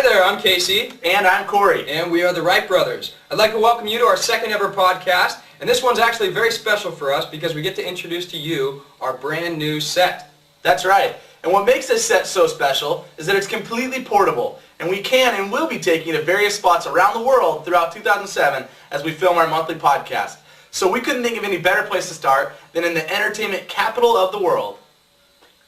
there, I'm Casey. And I'm Corey. And we are the Wright Brothers. I'd like to welcome you to our second ever podcast. And this one's actually very special for us because we get to introduce to you our brand new set. That's right. And what makes this set so special is that it's completely portable. And we can and will be taking it to various spots around the world throughout 2007 as we film our monthly podcast. So we couldn't think of any better place to start than in the entertainment capital of the world,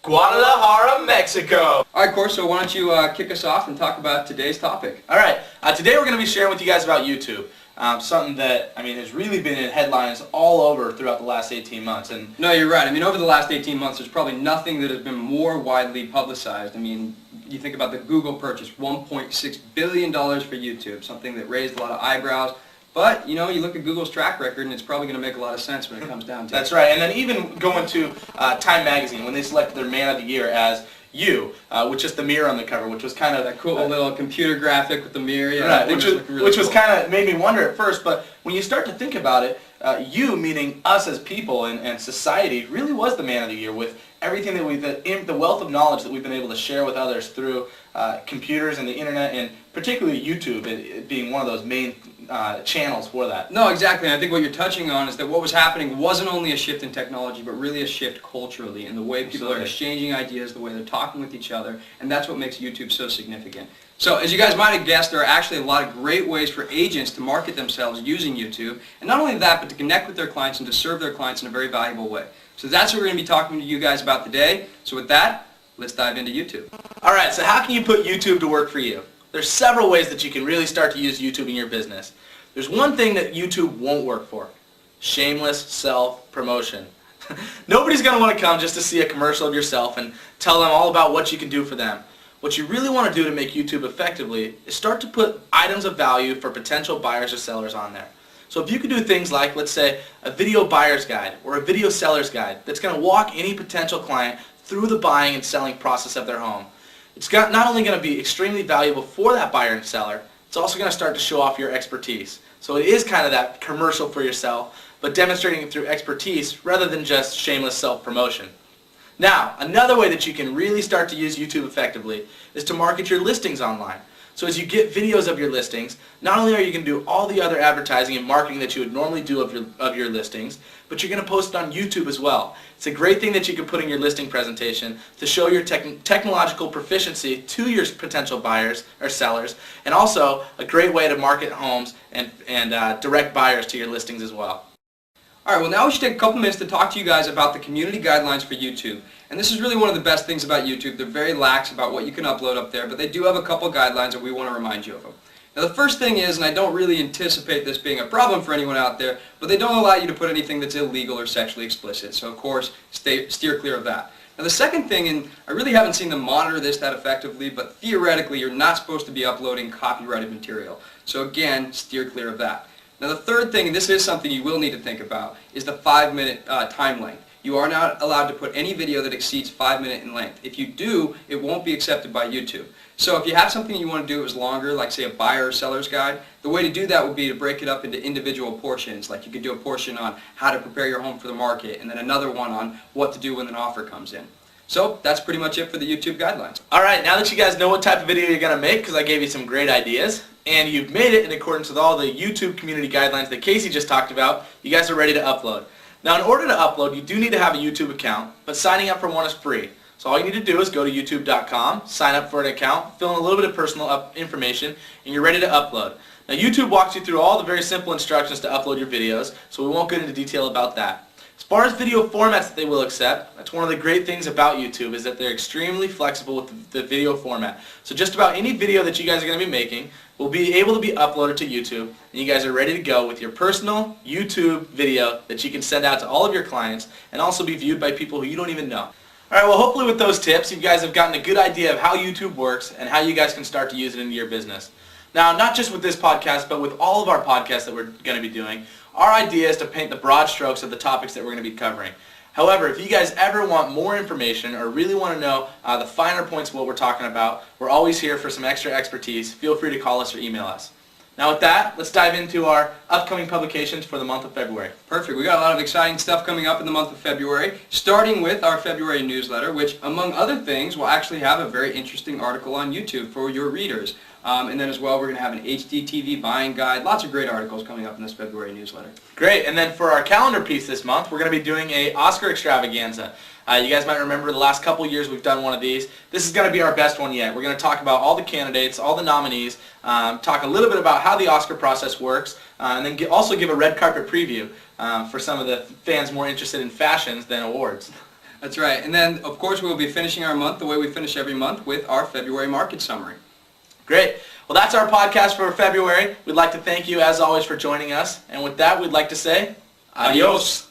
Guadalajara, Mexico. All right, Corey, so why don't you kick us off and talk about today's topic? All right. Today we're going to be sharing with you guys about YouTube. Something that, has really been in headlines all over throughout the last 18 months. And no, you're right. Over the last 18 months, there's probably nothing that has been more widely publicized. You think about the Google purchase, $1.6 billion for YouTube, something that raised a lot of eyebrows. But, you look at Google's track record, and it's probably going to make a lot of sense when it comes down to it. That's right. And then even going to Time Magazine, when they selected their Man of the Year as You, with just the mirror on the cover, which was kind of that cool little computer graphic with the mirror. Yeah, right, which was kind of made me wonder at first, but when you start to think about it, you, meaning us as people and society, really was the Man of the Year with everything that the wealth of knowledge that we've been able to share with others through computers and the internet, and particularly YouTube it being one of those main channels for that. No, exactly. And I think what you're touching on is that what was happening wasn't only a shift in technology, but really a shift culturally in the way people are exchanging ideas, the way they're talking with each other, and that's what makes YouTube so significant. So, as you guys might have guessed, there are actually a lot of great ways for agents to market themselves using YouTube, and not only that, but to connect with their clients and to serve their clients in a very valuable way. So that's what we're going to be talking to you guys about today. So with that, let's dive into YouTube. All right, so how can you put YouTube to work for you? There's several ways that you can really start to use YouTube in your business. There's one thing that YouTube won't work for: shameless self-promotion. Nobody's going to want to come just to see a commercial of yourself and tell them all about what you can do for them. What you really want to do to make YouTube effectively is start to put items of value for potential buyers or sellers on there. So if you could do things like, let's say, a video buyer's guide or a video seller's guide that's going to walk any potential client through the buying and selling process of their home, it's not only going to be extremely valuable for that buyer and seller, it's also going to start to show off your expertise. So it is kind of that commercial for yourself, but demonstrating it through expertise rather than just shameless self-promotion. Now, another way that you can really start to use YouTube effectively is to market your listings online. So as you get videos of your listings, not only are you going to do all the other advertising and marketing that you would normally do of your listings, but you're going to post it on YouTube as well. It's a great thing that you can put in your listing presentation to show your technological proficiency to your potential buyers or sellers, and also a great way to market homes and direct buyers to your listings as well. Alright, well now we should take a couple minutes to talk to you guys about the community guidelines for YouTube. And this is really one of the best things about YouTube. They're very lax about what you can upload up there, but they do have a couple guidelines and we want to remind you of them. Now the first thing is, and I don't really anticipate this being a problem for anyone out there, but they don't allow you to put anything that's illegal or sexually explicit. So of course, steer clear of that. Now the second thing, and I really haven't seen them monitor this that effectively, but theoretically you're not supposed to be uploading copyrighted material. So again, steer clear of that. Now the third thing, and this is something you will need to think about, is the 5-minute time length. You are not allowed to put any video that exceeds 5 minutes in length. If you do, it won't be accepted by YouTube. So if you have something you want to do that was longer, like say a buyer or seller's guide, the way to do that would be to break it up into individual portions. Like you could do a portion on how to prepare your home for the market, and then another one on what to do when an offer comes in. So that's pretty much it for the YouTube guidelines. Alright, now that you guys know what type of video you're going to make, because I gave you some great ideas, and you've made it in accordance with all the YouTube community guidelines that Casey just talked about, you guys are ready to upload. Now in order to upload, you do need to have a YouTube account, but signing up for one is free. So all you need to do is go to youtube.com, sign up for an account, fill in a little bit of personal information, and you're ready to upload. Now YouTube walks you through all the very simple instructions to upload your videos, so we won't get into detail about that. As far as video formats that they will accept, that's one of the great things about YouTube, is that they're extremely flexible with the video format. So just about any video that you guys are going to be making will be able to be uploaded to YouTube, and you guys are ready to go with your personal YouTube video that you can send out to all of your clients and also be viewed by people who you don't even know. Alright, well hopefully with those tips you guys have gotten a good idea of how YouTube works and how you guys can start to use it into your business. Now, not just with this podcast, but with all of our podcasts that we're going to be doing, our idea is to paint the broad strokes of the topics that we're going to be covering. However, if you guys ever want more information or really want to know the finer points of what we're talking about, we're always here for some extra expertise. Feel free to call us or email us. Now with that, let's dive into our upcoming publications for the month of February. Perfect. We got a lot of exciting stuff coming up in the month of February, starting with our February newsletter, which, among other things, will actually have a very interesting article on YouTube for your readers. And then as well, we're going to have an HD TV buying guide. Lots of great articles coming up in this February newsletter. Great. And then for our calendar piece this month, we're going to be doing a Oscar extravaganza. You guys might remember the last couple years we've done one of these. This is going to be our best one yet. We're going to talk about all the candidates, all the nominees, talk a little bit about how the Oscar process works, and then also give a red carpet preview for some of the fans more interested in fashions than awards. That's right. And then, of course, we'll be finishing our month the way we finish every month with our February market summary. Great. Well, that's our podcast for February. We'd like to thank you, as always, for joining us. And with that, we'd like to say, adios.